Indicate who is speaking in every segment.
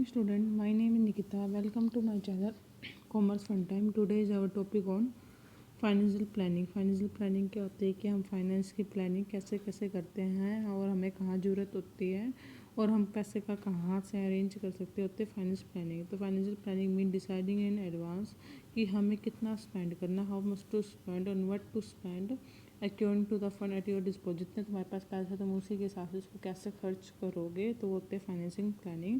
Speaker 1: student, my name is Nikita. Welcome to my channel Commerce Fun Time. Today is our topic on financial planning. Financial planning क्या होती है कि हम finance की planning कैसे कैसे करते हैं और हमें कहाँ ज़रूरत होती है और हम पैसे का कहाँ से अरेंज कर सकते होते हैं फाइनेंस प्लानिंग। तो financial planning mean deciding in advance कि हमें कितना स्पेंड करना, how much to spend and what to spend according to the fund at your dispose. जितने तुम्हारे पास पैसे तुम उसी के हिसाब से उसको कैसे खर्च करोगे, तो वो होते हैं financing planning.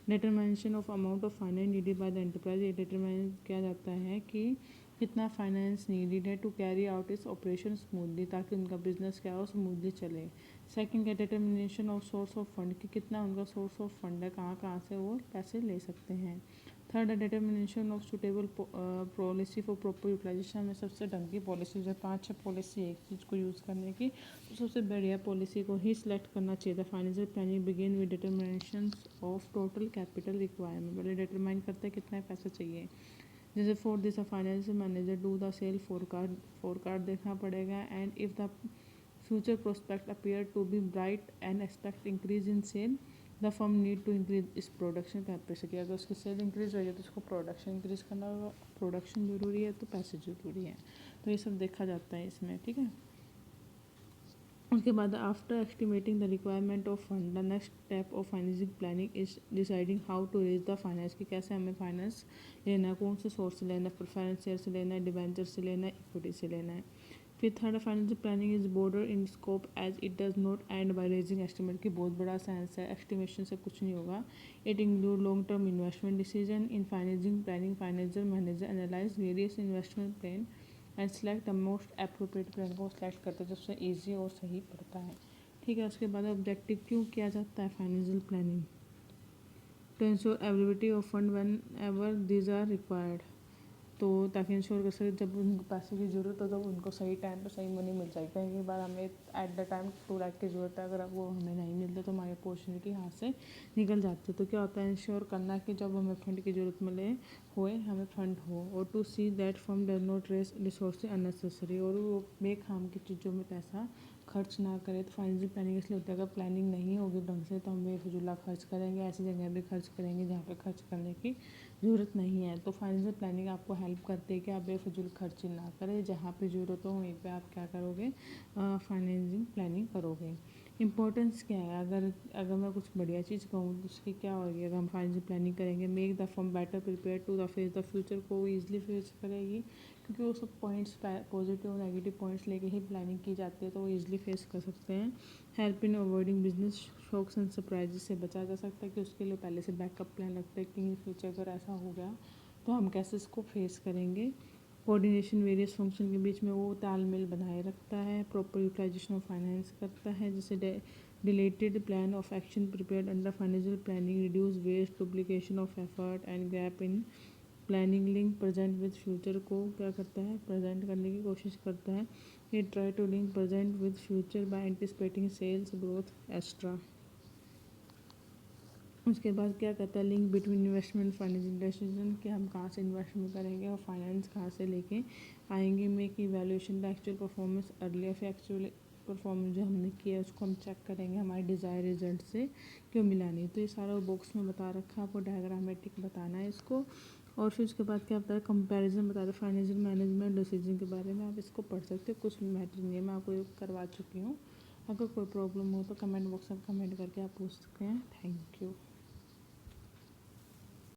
Speaker 1: Determination of amount of finance needed by the enterprise. ये डिटरमाइन किया जाता है कि कितना फाइनेंस नीडेड है टू कैरी आउट इस ऑपरेशन स्मूथली, ताकि उनका बिजनेस क्या हो स्मूथली चले। सेकंड है determination of source of fund कि कितना उनका सोर्स ऑफ फंड है, कहाँ कहाँ से वो पैसे ले सकते हैं। थर्ड है determination of suitable policy for proper utilization. में सबसे ढंग की पॉलिसी जो 5-6 पॉलिसी एक चीज़ को यूज़ करने की, तो सबसे बढ़िया पॉलिसी को ही सिलेक्ट करना चाहिए था। Financial planning begin with determination of total capital requirement. पहले डिटरमाइन करते हैं कितना पैसा चाहिए। जैसे for this a financial manager do the sale forecast देखना पड़ेगा and if the future prospect appear to be bright and expect increase in sale the firm need to increase its production capacity. अगर उसकी cell increase हो जाए तो उसको production increase करना होगा। प्रोडक्शन ज़रूरी है तो पैसे ज़रूरी है, तो ये सब देखा जाता है इसमें, ठीक है। उसके बाद after estimating the requirement of fund the next step of financing planning is deciding how to raise the finance कि कैसे हमें फाइनेंस लेना है, कौन से सोर्स से लेना है, प्रेफरेंस शेयर से लेना है, डिबेंचर से लेना है, इक्विटी से लेना है। फिर third financial planning is broader in scope as it does not end by raising estimate की बहुत बड़ा साइंस है, एस्टिमेशन से कुछ नहीं होगा। It include long term investment decision in financing planning. Financial manager analyse various investment plan and select the most appropriate plan को select करते हैं सबसे ईजी और सही पड़ता है, ठीक है। उसके बाद ऑब्जेक्टिव क्यों किया जाता है financial planning, to ensure availability of fund whenever these are required. तो ताकि इंश्योर कर सके जब उनको पैसे की ज़रूरत हो तो उनको सही टाइम पर सही मनी मिल जाए। कई बार हमें एट द टाइम 2 लाख की ज़रूरत है, अगर अब वो हमें नहीं मिलता तो हमारी अपॉर्चुनिटी हाथ से निकल जाती है। तो क्या होता है, इंश्योर करना कि जब हमें फंड की ज़रूरत मिले होए हमें फंड हो, और to see that firm does not raise resources unnecessary, और वो बेखाम की चीज़ों में पैसा खर्च ना करे। तो फाइनेंशियल प्लानिंग इसलिए होता है, अगर प्लानिंग नहीं होगी ढंग से तो हम बेफजूला खर्च करेंगे, ऐसी जगह भी खर्च करेंगे जहाँ पे खर्च करने की ज़रूरत नहीं है। तो फाइनेंशियल प्लानिंग आपको हेल्प करती है कि आप बेफजूल खर्च ना करें, जहाँ पे ज़रूरत हो वहीं पे आप क्या करोगे, फाइनेंशियल प्लानिंग करोगे। इम्पोर्टेंस क्या है, अगर मैं कुछ बढ़िया चीज़ कहूँ तो उसकी क्या होगी, अगर हम फाइनेंशियल प्लानिंग करेंगे make the firm better prepare to the face the future को ईजिली फेस करेगी, क्योंकि वो सब पॉइंट्स पॉजिटिव और नेगेटिव पॉइंट्स लेके ही प्लानिंग की जाती है, तो वो ईजिली फेस कर सकते हैं। Help in avoiding business shocks and surprises से बचा जा सकता है, कि उसके लिए पहले से बैकअप प्लान रखते हैं कि इन फ्यूचर अगर ऐसा हो गया तो हम कैसे इसको फेस करेंगे। कोऑर्डिनेशन वेरियस फंक्शन के बीच में वो तालमेल बनाए रखता है। प्रॉपर यूटिलाइजेशन ऑफ फाइनेंस करता है, जैसे detailed plan of action prepared under financial planning reduce waste duplication of effort and gap in planning. Link present with future को क्या करता है, प्रेजेंट करने की कोशिश करता है। ये try to link present with future by anticipating sales growth extra. उसके बाद क्या करता है, link between investment financial decision कि हम कहाँ से इन्वेस्टमेंट करेंगे और फाइनेंस कहाँ से लेके आएंगे। Make evaluation the actual performance earlier, फिर एक्चुअल परफॉर्मेंस जो हमने किया है उसको हम चेक करेंगे हमारे डिज़ायर रिजल्ट से क्यों मिला नहीं। तो ये सारा बॉक्स में बता रखा है, आपको डायग्रामेटिक बताना है इसको। और फिर उसके बाद क्या होता है, कंपैरिजन बता रहे फाइनेंशियल मैनेजमेंट डिसीजन के बारे में, आप इसको पढ़ सकते हो, कुछ मैटर नहीं है, मैं आपको करवा चुकी हूँ। अगर कोई प्रॉब्लम हो तो कमेंट बॉक्स में कमेंट करके आप पूछ सकते हैं। Thank you.